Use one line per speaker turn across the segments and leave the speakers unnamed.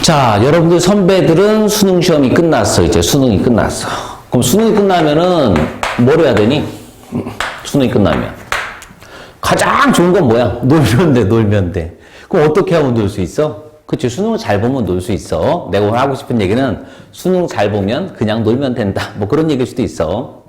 자, 여러분들 선배들은 수능 시험이 끝났어. 이제 수능이 끝났어. 그럼 수능이 끝나면은 뭘 해야 되니? 수능이 끝나면. 가장 좋은 건 뭐야? 놀면 돼, 놀면 돼. 그럼 어떻게 하면 놀 수 있어? 그치, 수능을 잘 보면 놀 수 있어. 내가 오늘 하고 싶은 얘기는 수능 잘 보면 그냥 놀면 된다. 뭐 그런 얘기일 수도 있어.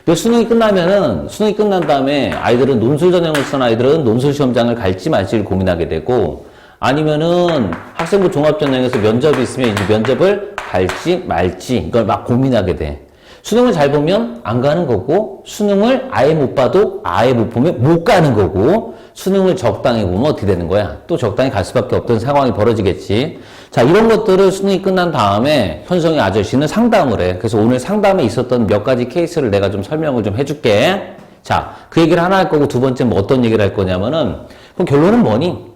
근데 수능이 끝나면은, 수능이 끝난 다음에 아이들은 논술 전형을 쓴 아이들은 논술 시험장을 갈지 말지를 고민하게 되고, 아니면은 학생부 종합전형에서 면접이 있으면 이제 면접을 갈지 말지 이걸 막 고민하게 돼. 수능을 잘 보면 안 가는 거고, 수능을 아예 못 봐도 아예 못 보면 못 가는 거고, 수능을 적당히 보면 어떻게 되는 거야? 또 적당히 갈 수밖에 없던 상황이 벌어지겠지. 자, 이런 것들을 수능이 끝난 다음에 현성이 아저씨는 상담을 해. 그래서 오늘 상담에 있었던 몇 가지 케이스를 내가 좀 설명을 좀 해줄게. 자, 그 얘기를 하나 할 거고, 두 번째는 뭐 어떤 얘기를 할 거냐면은, 그럼 결론은 뭐니?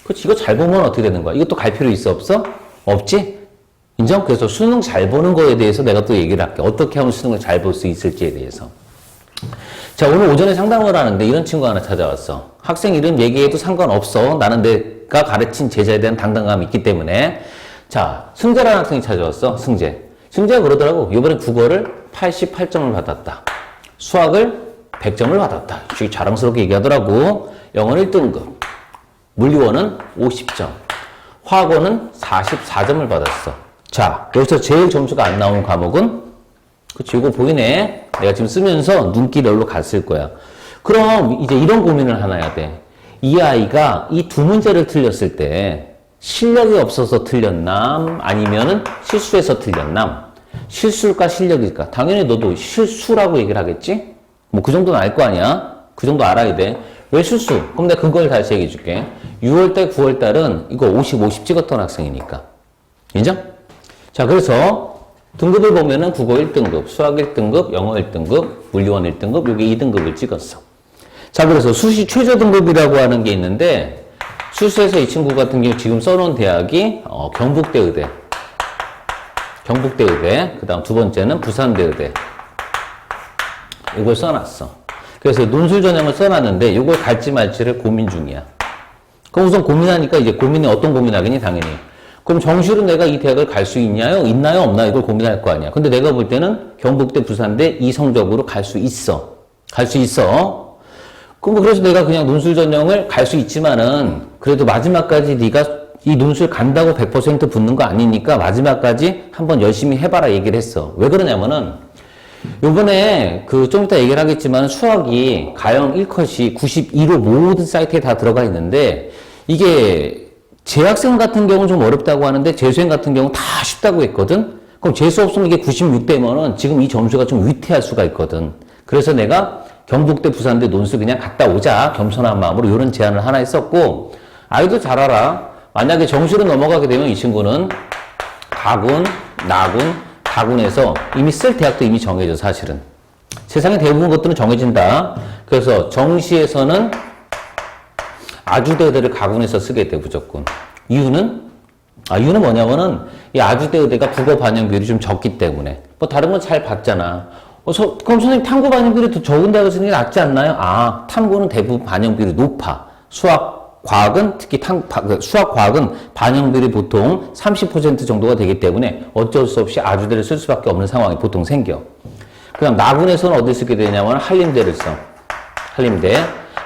그렇지, 이거 잘 보면 어떻게 되는 거야? 이것도 갈 필요 있어, 없어? 없지? 인정? 그래서 수능 잘 보는 거에 대해서 내가 또 얘기를 할게. 어떻게 하면 수능을 잘 볼 수 있을지에 대해서. 자, 오늘 오전에 상담을 하는데 이런 친구가 하나 찾아왔어. 학생 이름 얘기해도 상관없어. 나는 내가 가르친 제자에 대한 당당감이 있기 때문에. 자, 승재라는 학생이 찾아왔어. 승재. 승재가 그러더라고. 이번에 국어를 88점을 받았다. 수학을 100점을 받았다. 되게 자랑스럽게 얘기하더라고. 영어는 1등급. 물리원은 50점. 화학원은 44점을 받았어. 자, 여기서 제일 점수가 안 나오는 과목은? 그치, 이거 보이네. 내가 지금 쓰면서 눈길이 여기로 갔을 거야. 그럼 이제 이런 고민을 하나 해야 돼. 이 아이가 이 두 문제를 틀렸을 때 실력이 없어서 틀렸남? 아니면은 실수해서 틀렸남? 실수일까 실력일까? 당연히 너도 실수라고 얘기를 하겠지? 뭐 그 정도는 알 거 아니야? 그 정도 알아야 돼. 왜 실수? 그럼 내가 근거를 다시 얘기해 줄게. 6월달, 9월달은 이거 50, 50 찍었던 학생이니까. 인정? 자, 그래서 등급을 보면은 국어 1등급, 수학 1등급, 영어 1등급, 물리원 1등급, 요게 2등급을 찍었어. 자, 그래서 수시 최저 등급이라고 하는 게 있는데, 수시에서 이 친구 같은 경우 지금 써놓은 대학이, 경북대 의대. 경북대 의대. 그 다음 두 번째는 부산대 의대. 이걸 써놨어. 그래서 논술 전형을 써놨는데, 이걸 갈지 말지를 고민 중이야. 그럼 우선 고민하니까 이제 고민이 어떤 고민하겠니? 당연히. 그럼 정시로 내가 이 대학을 갈 수 있나요? 없나요? 이걸 고민할 거 아니야. 근데 내가 볼 때는 경북대, 부산대 이 성적으로 갈 수 있어. 갈 수 있어. 그럼 그래서 내가 그냥 논술 전형을 갈 수 있지만은 그래도 마지막까지 네가 이 논술 간다고 100% 붙는 거 아니니까 마지막까지 한번 열심히 해봐라 얘기를 했어. 왜 그러냐면은 요번에 좀 이따 얘기를 하겠지만 수학이 가형 1컷이 92로 모든 사이트에 다 들어가 있는데 이게 재학생 같은 경우는 좀 어렵다고 하는데 재수생 같은 경우는 다 쉽다고 했거든? 그럼 재수 없으면 이게 96대면은 지금 이 점수가 좀 위태할 수가 있거든. 그래서 내가 경북대, 부산대 논술 그냥 갔다 오자. 겸손한 마음으로 이런 제안을 하나 했었고, 아이도 잘 알아. 만약에 정시로 넘어가게 되면 이 친구는 가군, 나군, 다군에서 이미 쓸 대학도 이미 정해져, 사실은. 세상에 대부분 것들은 정해진다. 그래서 정시에서는 아주대 의대를 가군에서 쓰게 돼, 무조건. 이유는 뭐냐면은, 이 아주대 의대가 국어 반영 비율이 좀 적기 때문에. 뭐, 다른 건 잘 봤잖아. 그럼 선생님, 탐구 반영 비율이 더 적은 대학을 쓰는 게 낫지 않나요? 아, 탐구는 대부분 반영 비율이 높아. 수학, 과학은, 특히 수학, 과학은 반영 비율이 보통 30% 정도가 되기 때문에 어쩔 수 없이 아주대를 쓸 수밖에 없는 상황이 보통 생겨. 그 다음, 나군에서는 어딜 쓰게 되냐면, 한림대를 써.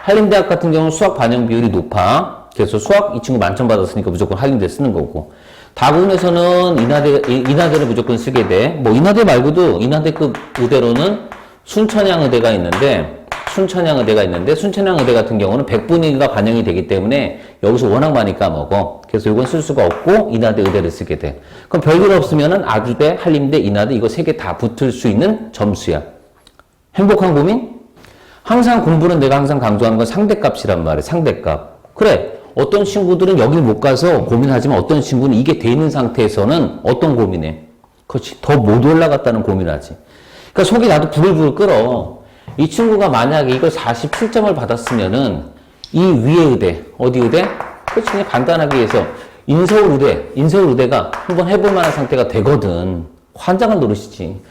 한림대학 같은 경우는 수학 반영 비율이 높아. 그래서 수학 이 친구 만점 받았으니까 무조건 한림대 쓰는 거고. 다군에서는 인하대를 무조건 쓰게 돼. 뭐 인하대 말고도 인하대급 의대로는 순천향 의대가 있는데 순천향 의대 같은 경우는 100분위가 반영이 되기 때문에 여기서 워낙 많이 까먹어. 그래서 이건 쓸 수가 없고 인하대 의대를 쓰게 돼. 그럼 별일 없으면은 아주대, 한림대, 인하대 이거 세 개 다 붙을 수 있는 점수야. 행복한 고민? 항상 공부는 내가 항상 강조하는 건 상대값이란 말이야. 상대값. 그래. 어떤 친구들은 여길 못 가서 고민하지만 어떤 친구는 이게 돼 있는 상태에서는 어떤 고민해? 그렇지. 더 못 올라갔다는 고민하지. 그러니까 속이 나도 부글부글 끓어. 이 친구가 만약에 이걸 47점을 받았으면은 이 위에 의대, 어디 의대? 그렇지. 그냥 간단하게 해서 인서울 의대가 한번 해볼 만한 상태가 되거든. 환장을 노릇이지.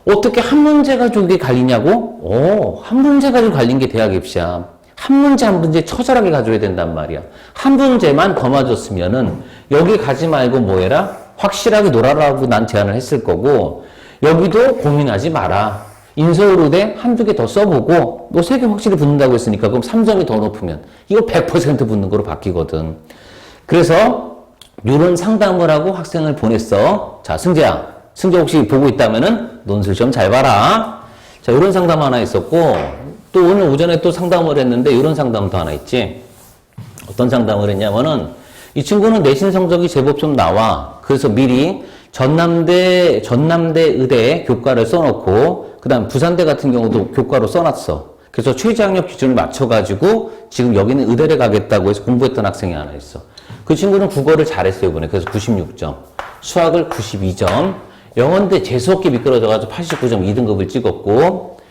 어떻게 한 문제 가지고 이게 갈리냐고? 한 문제 가지고 갈린 게 대학 입시야. 한 문제 한 문제 처절하게 가져야 된단 말이야. 한 문제만 더 맞았으면은 여기 가지 말고 뭐 해라? 확실하게 놀아라고 난 제안을 했을 거고 여기도 고민하지 마라. 인서울의대 한두 개 더 써보고 너 3개 확실히 붙는다고 했으니까 그럼 3점이 더 높으면 이거 100% 붙는 거로 바뀌거든. 그래서 이런 상담을 하고 학생을 보냈어. 자, 승재야. 승재 혹시 보고 있다면은 논술 시험 잘 봐라. 자, 이런 상담 하나 있었고 또 오늘 오전에 또 상담을 했는데 이런 상담도 하나 있지. 어떤 상담을 했냐면은 이 친구는 내신 성적이 제법 좀 나와. 그래서 미리 전남대 의대 교과를 써놓고 그 다음 부산대 같은 경우도 교과로 써놨어. 그래서 최저학력 기준을 맞춰가지고 지금 여기는 의대를 가겠다고 해서 공부했던 학생이 하나 있어. 그 친구는 국어를 잘했어요 이번에. 그래서 96점, 수학을 92점, 영어인데 재수없게 미끄러져가지고 89점 2등급을 찍었고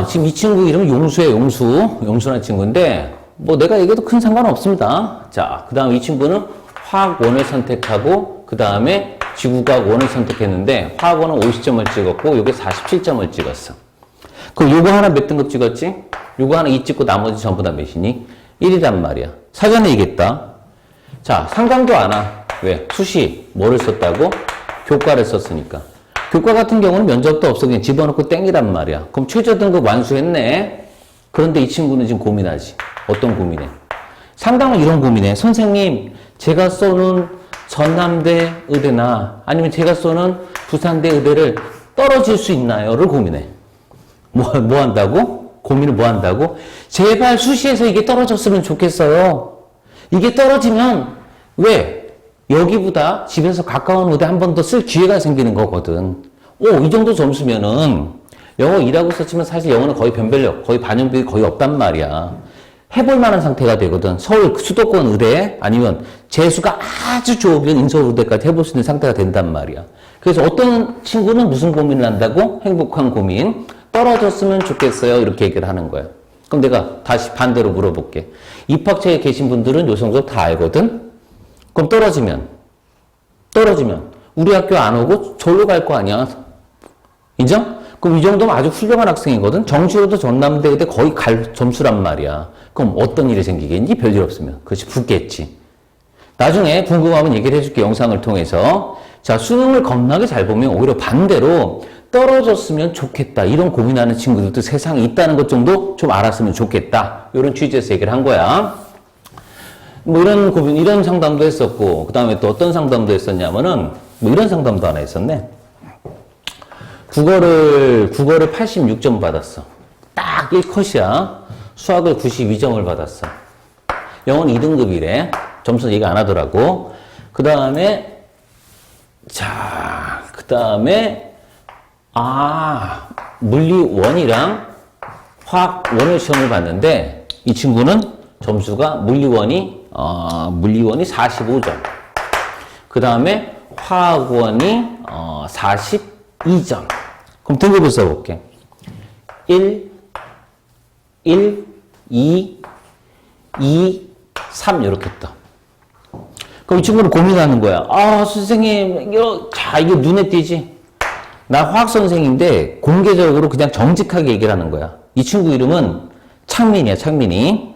지금 이 친구 이름은 용수예요. 용수라는 친구인데 뭐 내가 얘기해도 큰 상관없습니다. 자, 그 다음 이 친구는 화학원을 선택하고 그 다음에 지구과학 원을 선택했는데 화학원은 50점을 찍었고 요게 47점을 찍었어. 그럼 요거 하나 몇 등급 찍었지? 요거 하나 2 찍고 나머지 전부 다 몇이니? 1이란 말이야. 사전에 얘기했다. 자, 상담도 안 와. 왜? 수시 뭐를 썼다고? 교과를 썼으니까. 교과 같은 경우는 면접도 없어. 그냥 집어넣고 땡이란 말이야. 그럼 최저 등급 완수했네. 그런데 이 친구는 지금 고민하지. 어떤 고민해? 상담은 이런 고민해. 선생님, 제가 쏘는 전남대 의대나 아니면 제가 쏘는 부산대 의대를 떨어질 수 있나요?를 고민해. 뭐 한다고? 고민을 뭐 한다고? 제발 수시에서 이게 떨어졌으면 좋겠어요. 이게 떨어지면 왜? 여기보다 집에서 가까운 의대 한 번 더 쓸 기회가 생기는 거거든. 이 정도 점수면은 영어 2라고 썼지만 사실 영어는 거의 변별력, 거의 반영비율이 거의 없단 말이야. 해볼 만한 상태가 되거든. 서울 수도권 의대 아니면 재수가 아주 좋으면 인서울의대까지 해볼 수 있는 상태가 된단 말이야. 그래서 어떤 친구는 무슨 고민을 한다고? 행복한 고민. 떨어졌으면 좋겠어요. 이렇게 얘기를 하는 거야. 그럼 내가 다시 반대로 물어볼게. 입학처에 계신 분들은 요 성적 다 알거든? 그럼 떨어지면 우리 학교 안 오고 절로 갈 거 아니야. 인정? 그럼 이 정도면 아주 훌륭한 학생이거든? 정시로도 전남대 의대 거의 갈 점수란 말이야. 그럼 어떤 일이 생기겠니? 별일 없으면. 그렇지, 붙겠지. 나중에 궁금하면 얘기를 해줄게, 영상을 통해서. 자, 수능을 겁나게 잘 보면 오히려 반대로 떨어졌으면 좋겠다. 이런 고민하는 친구들도 세상에 있다는 것 정도 좀 알았으면 좋겠다. 이런 취지에서 얘기를 한 거야. 뭐 이런 고민, 이런 상담도 했었고, 그 다음에 또 어떤 상담도 했었냐면은, 뭐 이런 상담도 하나 있었네. 국어를 86점 받았어. 딱 1컷이야. 수학을 92점을 받았어. 영어는 2등급이래. 점수 얘기 안 하더라고. 그 다음에 물리 1이랑 화학 1을 시험을 봤는데 이 친구는 점수가 물리 1이 45점. 그 다음에 화학 1이 42점. 그럼 등급을 써볼게. 1, 2, 3 이렇게 떠. 그럼 이 친구는 고민하는 거야. 선생님, 이게 눈에 띄지? 나 화학 선생인데 공개적으로 그냥 정직하게 얘기를 하는 거야. 이 친구 이름은 창민이야, 창민이.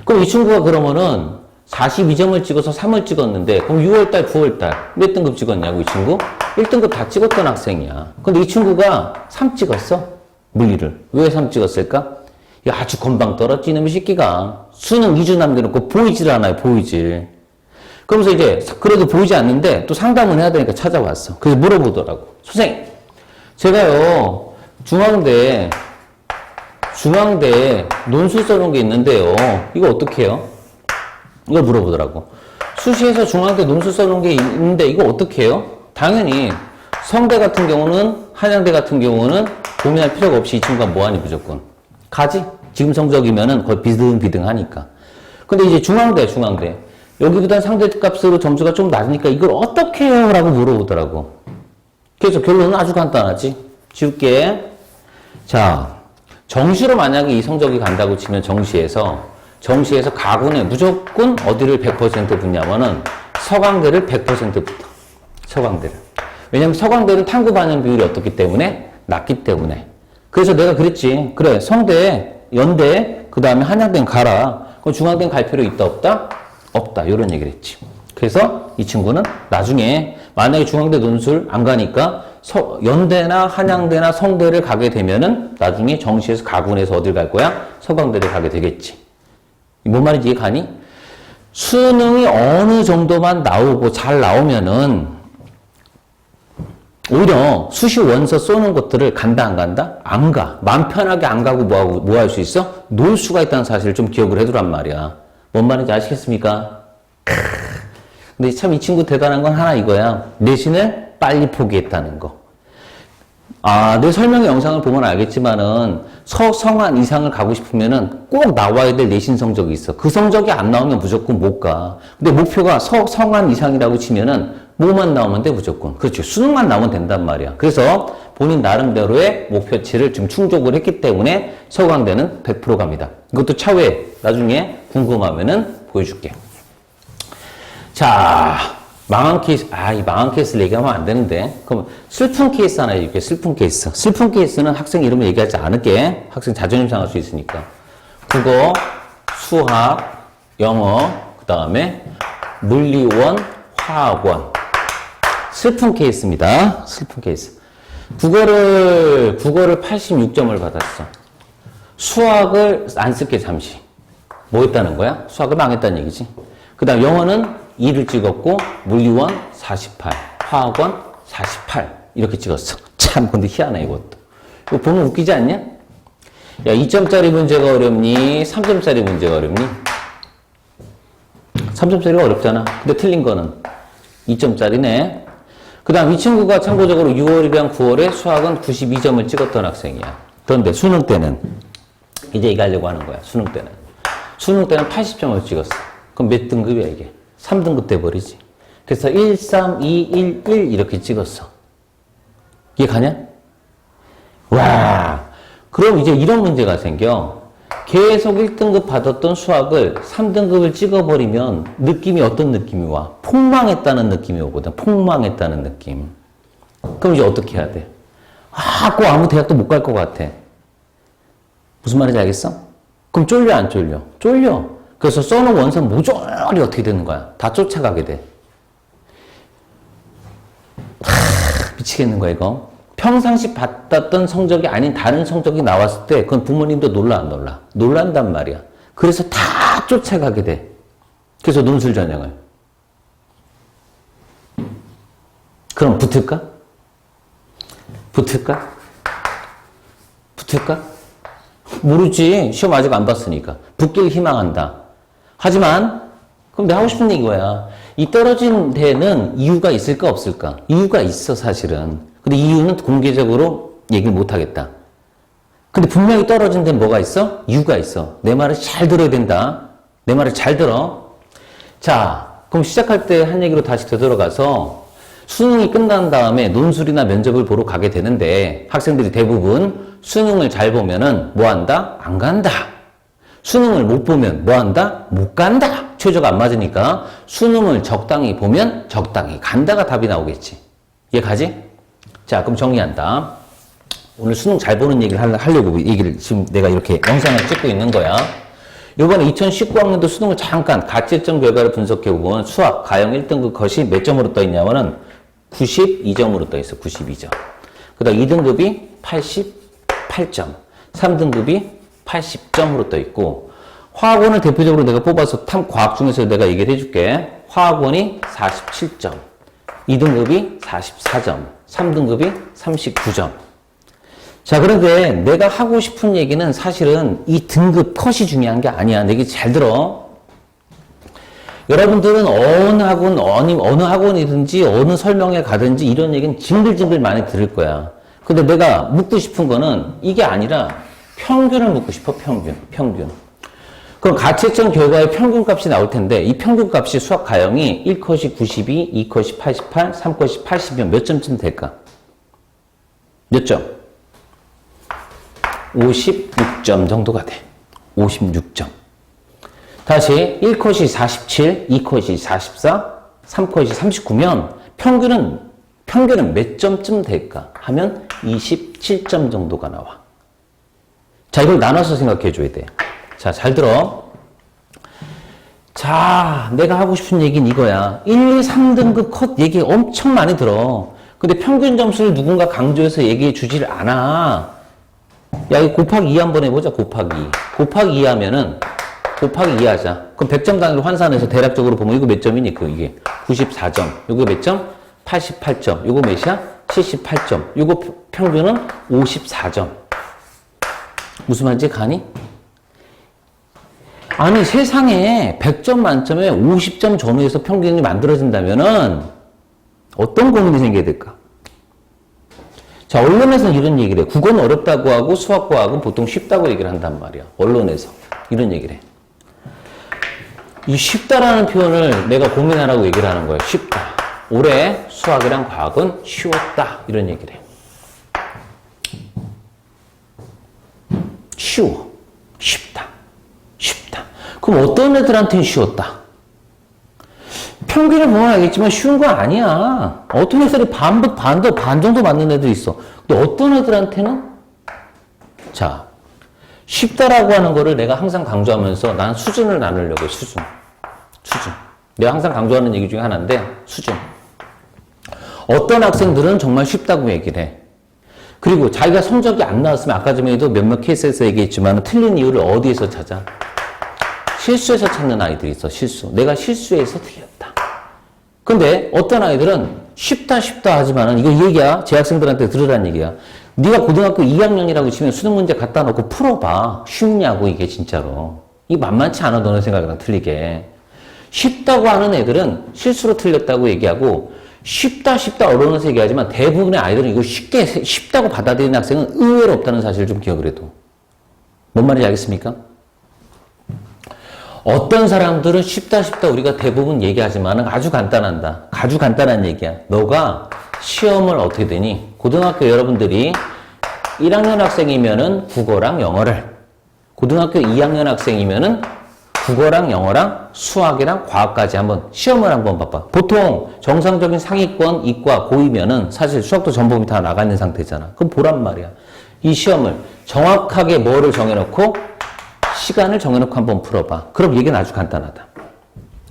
그럼 이 친구가 그러면은 42점을 찍어서 3을 찍었는데 그럼 6월달, 9월달 몇 등급 찍었냐고 이 친구? 1등급 다 찍었던 학생이야. 근데 이 친구가 3 찍었어. 물리를. 왜 3 찍었을까? 아주 건방 떨어지 이놈의 새끼가. 수능 2주 남겨놓고 보이질 않아요. 보이질. 그러면서 이제 그래도 보이지 않는데 또 상담은 해야 되니까 찾아왔어. 그래서 물어보더라고. 선생님, 제가요 중앙대 논술 써놓은 게 있는데요. 이거 어떻게 해요? 이걸 물어보더라고. 수시에서 중앙대 논술 써놓은 게 있는데 이거 어떻게 해요? 당연히 성대 같은 경우는 한양대 같은 경우는 고민할 필요가 없이 이 친구가 뭐하니 무조건 가지. 지금 성적이면은 거의 비등비등하니까. 근데 이제 중앙대 여기보다 상대값으로 점수가 좀 낮으니까 이걸 어떻게 해요? 라고 물어보더라고. 그래서 결론은 아주 간단하지. 지울게. 자, 정시로 만약에 이 성적이 간다고 치면 정시에서 가군에 무조건 어디를 100% 붙냐면은 서강대를 100% 붙어. 서강대를. 왜냐면 서강대는 탐구 반영 비율이 어떻기 때문에? 낮기 때문에. 그래서 내가 그랬지. 그래, 성대, 연대 그 다음에 한양대는 가라. 그럼 중앙대는 갈 필요 있다, 없다? 없다. 이런 얘기를 했지. 그래서 이 친구는 나중에 만약에 중앙대 논술 안 가니까 연대나 한양대나 성대를 가게 되면은 나중에 정시에서 가군에서 어딜 갈 거야? 서강대를 가게 되겠지. 뭔 말인지 이해 가니? 수능이 어느 정도만 나오고 잘 나오면은 오히려 수시 원서 쏘는 것들을 간다 안 간다? 안 가. 마음 편하게 안 가고 뭐 할 수 있어? 놀 수가 있다는 사실을 좀 기억을 해두란 말이야. 뭔 말인지 아시겠습니까? 근데 참 이 친구 대단한 건 하나 이거야. 내신을 빨리 포기했다는 거. 내 설명 영상을 보면 알겠지만은 서성한 이상을 가고 싶으면은 꼭 나와야 될 내신 성적이 있어. 그 성적이 안 나오면 무조건 못 가. 근데 목표가 서성한 이상이라고 치면은 뭐만 나오면 돼, 무조건. 그렇죠. 수능만 나오면 된단 말이야. 그래서 본인 나름대로의 목표치를 좀 충족을 했기 때문에 서강대는 100% 갑니다. 이것도 차후에 나중에 궁금하면은 보여줄게. 자, 망한 케이스. 이 망한 케이스를 얘기하면 안 되는데. 그럼 슬픈 케이스 하나 얘기해. 슬픈 케이스. 슬픈 케이스는 학생 이름을 얘기하지 않을게. 학생 자존심 상할 수 있으니까. 국어, 수학, 영어, 그 다음에 물리원, 화학원. 슬픈 케이스입니다. 슬픈 케이스. 국어를 86점을 받았어. 수학을 안 쓸게, 잠시. 뭐 했다는 거야? 수학을 망했다는 얘기지. 그 다음 영어는 2를 찍었고, 물리원 48, 화학원 48. 이렇게 찍었어. 참, 근데 희한해, 이것도. 이거 보면 웃기지 않냐? 야, 2점짜리 문제가 어렵니? 3점짜리 문제가 어렵니? 3점짜리가 어렵잖아. 근데 틀린 거는 2점짜리네. 그 다음 이 친구가 참고적으로 6월이랑 9월에 수학은 92점을 찍었던 학생이야. 그런데 수능 때는, 이제 이거 하려고 하는 거야, 수능 때는. 수능 때는 80점을 찍었어. 그럼 몇 등급이야, 이게? 3등급 돼버리지. 그래서 1, 3, 2, 1, 1 이렇게 찍었어. 이해 가냐? 와, 그럼 이제 이런 문제가 생겨. 계속 1등급 받았던 수학을 3등급을 찍어버리면 느낌이 어떤 느낌이 와? 폭망했다는 느낌이 오거든. 폭망했다는 느낌. 그럼 이제 어떻게 해야 돼? 꼭 아무 대학도 못 갈 것 같아. 무슨 말인지 알겠어? 그럼 쫄려 안 쫄려? 쫄려. 그래서 써놓은 원서는 모조리 어떻게 되는 거야? 다 쫓아가게 돼. 미치겠는 거야, 이거. 평상시 받았던 성적이 아닌 다른 성적이 나왔을 때 그건 부모님도 놀라 안 놀라? 놀란단 말이야. 그래서 다 쫓아가게 돼. 그래서 논술 전형을. 그럼 붙을까? 붙을까? 붙을까? 모르지. 시험 아직 안 봤으니까. 붙길 희망한다. 하지만 그럼 내가 하고 싶은 얘기 뭐야? 이 떨어진 데는 이유가 있을까 없을까? 이유가 있어, 사실은. 근데 이유는 공개적으로 얘기를 못 하겠다. 근데 분명히 떨어진 데는 뭐가 있어? 이유가 있어. 내 말을 잘 들어야 된다. 내 말을 잘 들어. 자, 그럼 시작할 때 한 얘기로 다시 되돌아가서 수능이 끝난 다음에 논술이나 면접을 보러 가게 되는데 학생들이 대부분 수능을 잘 보면은 뭐 한다? 안 간다. 수능을 못 보면 뭐 한다? 못 간다. 최저가 안 맞으니까 수능을 적당히 보면 적당히 간다가 답이 나오겠지. 이해 가지? 자, 그럼 정리한다. 오늘 수능 잘 보는 얘기를 하려고 얘기를 지금 내가 이렇게 영상을 찍고 있는 거야. 이번에 2019학년도 수능을 잠깐 가채점 결과를 분석해보면 수학, 가형 1등급 것이 몇 점으로 떠있냐면은 92점으로 떠있어. 92점. 그 다음 2등급이 88점, 3등급이 80점으로 떠있고, 화학원을 대표적으로 내가 뽑아서 과학 중에서 내가 얘기를 해줄게. 화학원이 47점, 2등급이 44점, 3등급이 39점. 자, 그런데 내가 하고 싶은 얘기는 사실은 이 등급 컷이 중요한 게 아니야. 내 얘기 잘 들어. 여러분들은 어느 학원이든지 어느 설명회 가든지 이런 얘기는 징글징글 많이 들을 거야. 근데 내가 묻고 싶은 거는 이게 아니라 평균을 묻고 싶어, 평균. 그럼 가채점 결과의 평균값이 나올 텐데 이 평균값이 수학 가형이 1컷이 92, 2컷이 88, 3컷이 80이면 몇 점쯤 될까? 몇 점? 56점 정도가 돼. 56점. 다시 1컷이 47, 2컷이 44, 3컷이 39면 평균은 몇 점쯤 될까? 하면 27점 정도가 나와. 자, 이걸 나눠서 생각해 줘야 돼. 자, 잘 들어. 자, 내가 하고 싶은 얘기는 이거야. 1, 2, 3등급 컷 얘기 엄청 많이 들어. 근데 평균 점수를 누군가 강조해서 얘기해 주질 않아. 야, 이거 곱하기 2 한번 해보자, 곱하기 2. 곱하기 2 하면은, 곱하기 2 하자. 그럼 100점 단위로 환산해서 대략적으로 보면 이거 몇 점이니? 이게 94점. 이거 몇 점? 88점. 이거 몇이야? 78점. 이거 평균은 54점. 무슨 말인지 가니? 아니, 세상에 100점 만점에 50점 전후에서 평균이 만들어진다면은 어떤 고민이 생겨야 될까? 자, 언론에서는 이런 얘기를 해. 국어는 어렵다고 하고 수학과학은 보통 쉽다고 얘기를 한단 말이야. 언론에서. 이런 얘기를 해. 이 쉽다라는 표현을 내가 고민하라고 얘기를 하는 거야. 쉽다. 올해 수학이랑 과학은 쉬웠다. 이런 얘기를 해. 쉬워. 쉽다. 쉽다. 그럼 어떤 애들한테는 쉬웠다? 평균을 보면 알겠지만 쉬운 거 아니야. 어떤 애들이 반 정도 맞는 애들이 있어. 근데 어떤 애들한테는? 자, 쉽다라고 하는 거를 내가 항상 강조하면서 난 수준을 나누려고 해, 수준. 내가 항상 강조하는 얘기 중에 하나인데, 수준. 어떤 학생들은 정말 쉽다고 얘기를 해. 그리고 자기가 성적이 안 나왔으면 아까 전에도 몇몇 케이스에서 얘기했지만 틀린 이유를 어디에서 찾아? 실수에서 찾는 아이들이 있어, 실수. 내가 실수해서 틀렸다. 근데 어떤 아이들은 쉽다 하지만은 이거 얘기야. 재학생들한테 들으란 얘기야. 네가 고등학교 2학년이라고 치면 수능 문제 갖다 놓고 풀어봐. 쉽냐고 이게 진짜로. 이게 만만치 않아 너네 생각이랑 틀리게. 쉽다고 하는 애들은 실수로 틀렸다고 얘기하고 쉽다 어려워서 얘기하지만 대부분의 아이들은 이거 쉽다고 받아들이는 학생은 의외로 없다는 사실을 좀 기억을 해도. 뭔 말인지 알겠습니까? 어떤 사람들은 쉽다 우리가 대부분 얘기하지만 아주 간단한 얘기야. 너가 시험을 어떻게 되니? 고등학교 여러분들이 1학년 학생이면은 국어랑 영어를, 고등학교 2학년 학생이면은 국어랑 영어랑 수학이랑 과학까지 한번 시험을 한번 봐봐. 보통 정상적인 상위권 이과 고이면은 사실 수학도 전범위 다 나가 있는 상태잖아. 그럼 보란 말이야. 이 시험을 정확하게 뭐를 정해놓고 시간을 정해놓고 한번 풀어봐. 그럼 얘기는 아주 간단하다.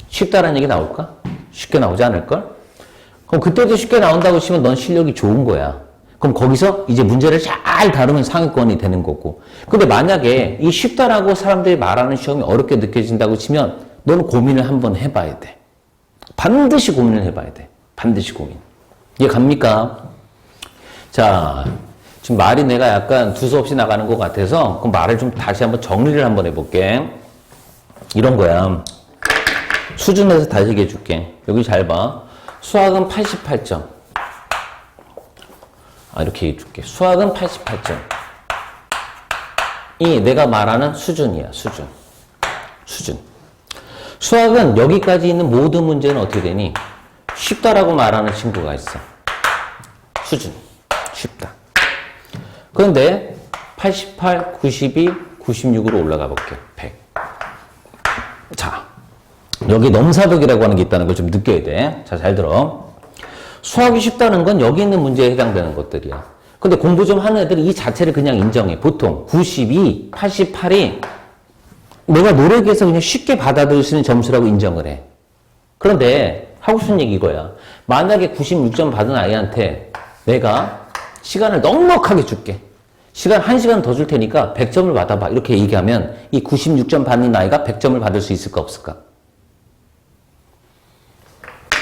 쉽다라는 얘기 나올까? 쉽게 나오지 않을걸? 그럼 그때도 쉽게 나온다고 치면 넌 실력이 좋은 거야. 그럼 거기서 이제 문제를 잘 다루면 상위권이 되는 거고. 근데 만약에 이 쉽다라고 사람들이 말하는 시험이 어렵게 느껴진다고 치면 너는 고민을 한번 해봐야 돼. 반드시 고민을 해봐야 돼. 반드시 고민. 이해 갑니까? 자, 지금 말이 내가 약간 두서없이 나가는 것 같아서 그 말을 좀 다시 한번 정리를 한번 해볼게. 이런 거야. 수준에서 다시 얘기해 줄게. 여기 잘 봐. 수학은 88점. 이렇게 얘기해 줄게. 수학은 88점. 이 내가 말하는 수준이야. 수준. 수학은 여기까지 있는 모든 문제는 어떻게 되니? 쉽다라고 말하는 친구가 있어. 수준. 쉽다. 그런데 88, 92, 96으로 올라가 볼게. 100. 자, 여기 넘사벽이라고 하는 게 있다는 걸 좀 느껴야 돼. 자, 잘 들어. 수학이 쉽다는 건 여기 있는 문제에 해당되는 것들이야. 근데 공부 좀 하는 애들이 이 자체를 그냥 인정해. 보통 92, 88이 내가 노력해서 그냥 쉽게 받아들일 수 있는 점수라고 인정을 해. 그런데 하고 싶은 얘기 이거야. 만약에 96점 받은 아이한테 내가 시간을 넉넉하게 줄게. 시간 1시간 더 줄 테니까 100점을 받아봐. 이렇게 얘기하면 이 96점 받는 아이가 100점을 받을 수 있을까 없을까?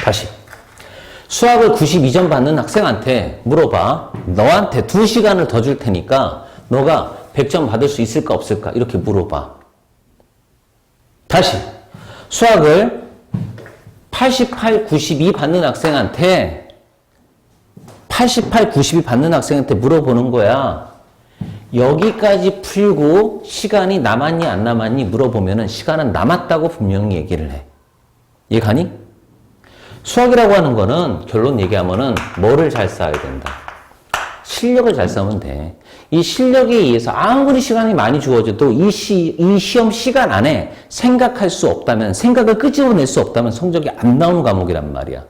다시. 수학을 92점 받는 학생한테 물어봐. 너한테 2시간을 더 줄 테니까 너가 100점 받을 수 있을까 없을까? 이렇게 물어봐. 다시. 수학을 88, 92 받는 학생한테 88, 92 받는 학생한테 물어보는 거야. 여기까지 풀고 시간이 남았니 안 남았니 물어보면은 시간은 남았다고 분명히 얘기를 해. 이해가니? 수학이라고 하는 거는 결론 얘기하면은 뭐를 잘 쌓아야 된다. 실력을 잘 쌓으면 돼. 이 실력에 의해서 아무리 시간이 많이 주어져도 이 시험 시간 안에 생각할 수 없다면, 생각을 끄집어낼 수 없다면 성적이 안 나오는 과목이란 말이야.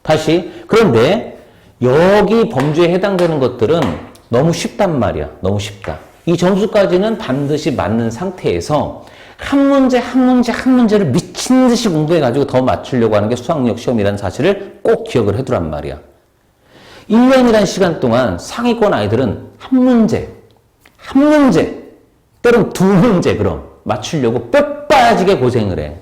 다시. 그런데 여기 범주에 해당되는 것들은 너무 쉽단 말이야. 너무 쉽다. 이 점수까지는 반드시 맞는 상태에서 한 문제 한 문제 한 문제를 미친 듯이 공부해가지고 더 맞추려고 하는 게 수학력 시험이라는 사실을 꼭 기억을 해두란 말이야. 1년이라는 시간 동안 상위권 아이들은 한 문제, 때론 두 문제 그럼 맞추려고 뼈 빠지게 고생을 해.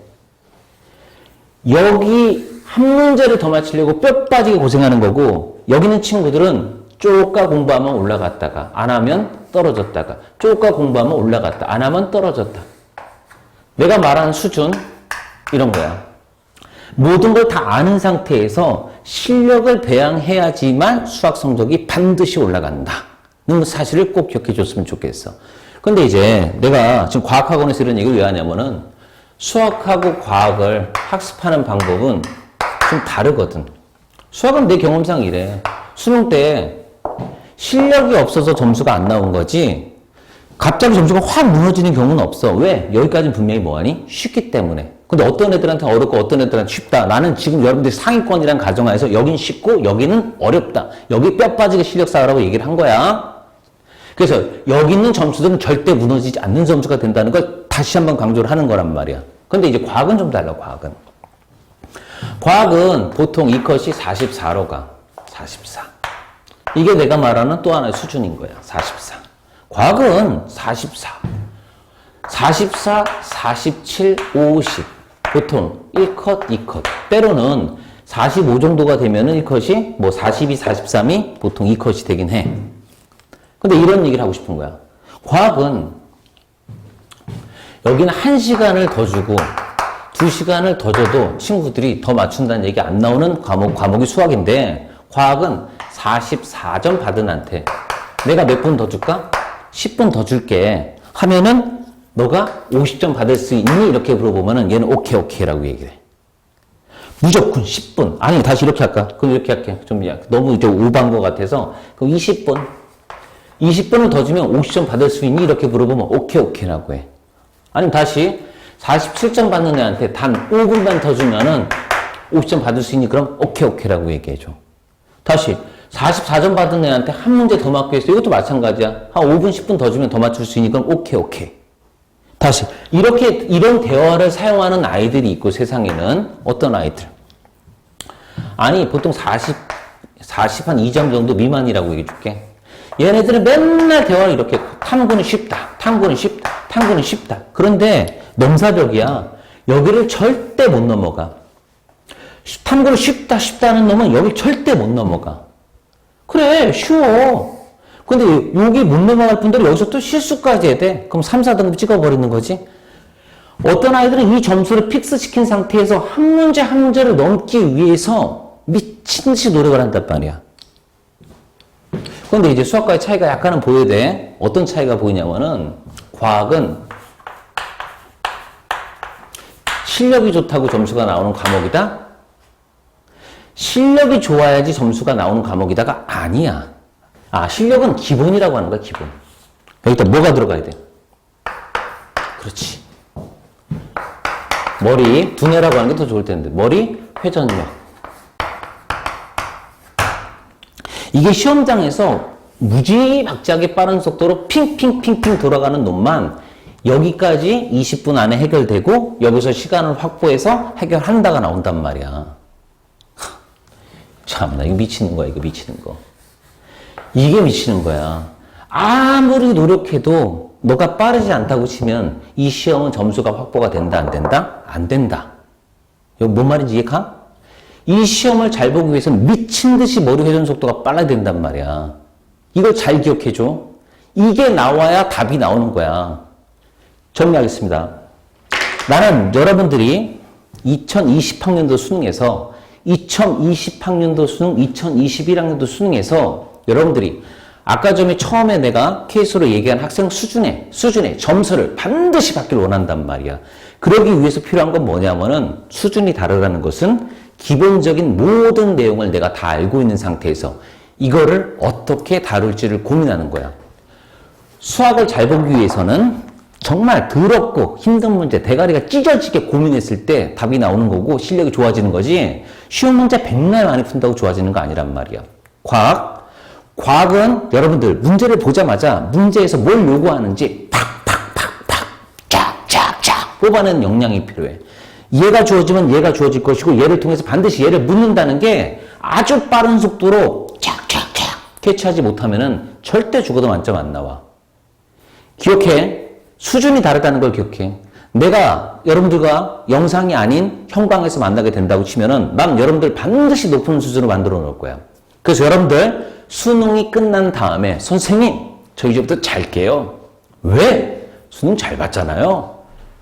여기 한 문제를 더 맞추려고 뼈 빠지게 고생하는 거고, 여기 있는 친구들은 쪼까 공부하면 올라갔다가 안 하면 떨어졌다가 쪼까 공부하면 올라갔다 안 하면 떨어졌다. 내가 말하는 수준 이런 거야. 모든 걸 다 아는 상태에서 실력을 배양해야지만 수학 성적이 반드시 올라간다는 사실을 꼭 기억해 줬으면 좋겠어. 근데 이제 내가 지금 과학학원에서 이런 얘기를 왜 하냐면은 수학하고 과학을 학습하는 방법은 좀 다르거든. 수학은 내 경험상 이래. 수능 때 실력이 없어서 점수가 안 나온 거지 갑자기 점수가 확 무너지는 경우는 없어. 왜? 여기까지는 분명히 뭐하니? 쉽기 때문에. 근데 어떤 애들한테 어렵고 어떤 애들한테 쉽다. 나는 지금 여러분들이 상위권이란 가정하에서 여긴 쉽고 여기는 어렵다. 여기 뼈 빠지게 실력 쌓으라고 얘기를 한 거야. 그래서 여기 있는 점수들은 절대 무너지지 않는 점수가 된다는 걸 다시 한번 강조를 하는 거란 말이야. 근데 이제 과학은 좀 달라, 과학은. 과학은 보통 이 컷이 44로 가. 44. 이게 내가 말하는 또 하나의 수준인 거야. 44. 과학은 44. 44, 47, 50. 보통 1컷, 2컷. 때로는 45 정도가 되면은 1컷이 뭐 42, 43이 보통 2컷이 되긴 해. 근데 이런 얘기를 하고 싶은 거야. 과학은 여기는 1시간을 더 주고 2시간을 더 줘도 친구들이 더 맞춘다는 얘기 안 나오는 과목이 수학인데 과학은 44점 받은 한테 내가 몇 분 더 줄까? 10분 더 줄게 하면은 너가 50점 받을 수 있니? 이렇게 물어보면은 얘는 오케이라고 얘기해. 무조건 10분. 아니, 다시 이렇게 할까? 그럼 이렇게 할게. 좀 너무 이제 오버한 것 같아서. 그럼 20분. 20분을 더 주면 50점 받을 수 있니? 이렇게 물어보면 오케이라고 해. 아니면 다시 47점 받는 애한테 단 5분만 더 주면은 50점 받을 수 있니? 그럼 오케이라고 얘기해줘. 다시 44점 받은 애한테 한 문제 더 맞고 있어. 이것도 마찬가지야. 한 5분, 10분 더 주면 더 맞출 수 있니? 그럼 오케이. 다시 이런 대화를 사용하는 아이들이 있고 세상에는 어떤 아이들? 아니 보통 40 한 2점 정도 미만이라고 얘기해 줄게. 얘네들은 맨날 대화를 이렇게 탐구는 쉽다. 그런데 넘사벽이야. 여기를 절대 못 넘어가. 탐구를 쉽다는 놈은 여기 절대 못 넘어가. 그래 쉬워. 근데 여기 못 넘어갈 분들은 여기서 또 실수까지 해야 돼. 그럼 3, 4등급 찍어버리는 거지. 어떤 아이들은 이 점수를 픽스시킨 상태에서 한 문제 한 문제를 넘기 위해서 미친 듯이 노력을 한단 말이야. 그런데 이제 수학과의 차이가 약간은 보여야 돼. 어떤 차이가 보이냐면은 과학은 실력이 좋다고 점수가 나오는 과목이다? 실력이 좋아야지 점수가 나오는 과목이다가 아니야. 실력은 기본이라고 하는 거야, 기본. 여기다 뭐가 들어가야 돼? 그렇지. 머리, 두뇌라고 하는 게 더 좋을 텐데. 머리, 회전력. 이게 시험장에서 무지막지하게 빠른 속도로 핑핑 돌아가는 놈만 여기까지 20분 안에 해결되고 여기서 시간을 확보해서 해결한다가 나온단 말이야. 참나, 이거 미치는 거야, 이거 미치는 거. 이게 미치는 거야. 아무리 노력해도 너가 빠르지 않다고 치면 이 시험은 점수가 확보가 된다, 안 된다? 안 된다. 이거 뭔 말인지 이해가? 이 시험을 잘 보기 위해서는 미친 듯이 머리 회전 속도가 빨라야 된단 말이야. 이걸 잘 기억해줘. 이게 나와야 답이 나오는 거야. 정리하겠습니다. 나는 여러분들이 2020학년도 수능에서 2020학년도 수능, 2021학년도 수능에서 여러분들이 아까 전에 처음에 내가 케이스로 얘기한 학생 수준의 점수를 반드시 받길 원한단 말이야. 그러기 위해서 필요한 건 뭐냐면은 수준이 다르다는 것은 기본적인 모든 내용을 내가 다 알고 있는 상태에서 이거를 어떻게 다룰지를 고민하는 거야. 수학을 잘 보기 위해서는 정말 더럽고 힘든 문제, 대가리가 찢어지게 고민했을 때 답이 나오는 거고 실력이 좋아지는 거지 쉬운 문제 100날 많이 푼다고 좋아지는 거 아니란 말이야. 과학은 여러분들 문제를 보자마자 문제에서 뭘 요구하는지 팍팍팍팍 쫙쫙쫙 뽑아내는 역량이 필요해. 얘가 주어지면 얘가 주어질 것이고 얘를 통해서 반드시 얘를 묻는다는 게 아주 빠른 속도로 쫙쫙쫙 캐치하지 못하면은 절대 죽어도 만점 안 나와. 기억해. 수준이 다르다는 걸 기억해. 내가 여러분들과 영상이 아닌 형광에서 만나게 된다고 치면은 난 여러분들 반드시 높은 수준으로 만들어 놓을 거야. 그래서 여러분들 수능이 끝난 다음에 선생님 저 이제부터 잘게요. 왜? 수능 잘 봤잖아요.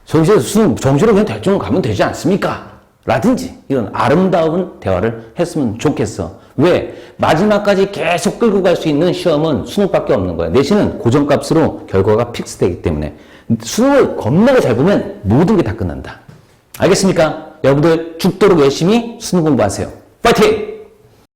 저 이제 수능 정시로 그냥 대충 가면 되지 않습니까? 라든지 이런 아름다운 대화를 했으면 좋겠어. 왜? 마지막까지 계속 끌고 갈 수 있는 시험은 수능밖에 없는 거야. 내신은 고정값으로 결과가 픽스되기 때문에 수능을 겁나게 잘 보면 모든 게 다 끝난다. 알겠습니까? 여러분들 죽도록 열심히 수능 공부하세요. 파이팅!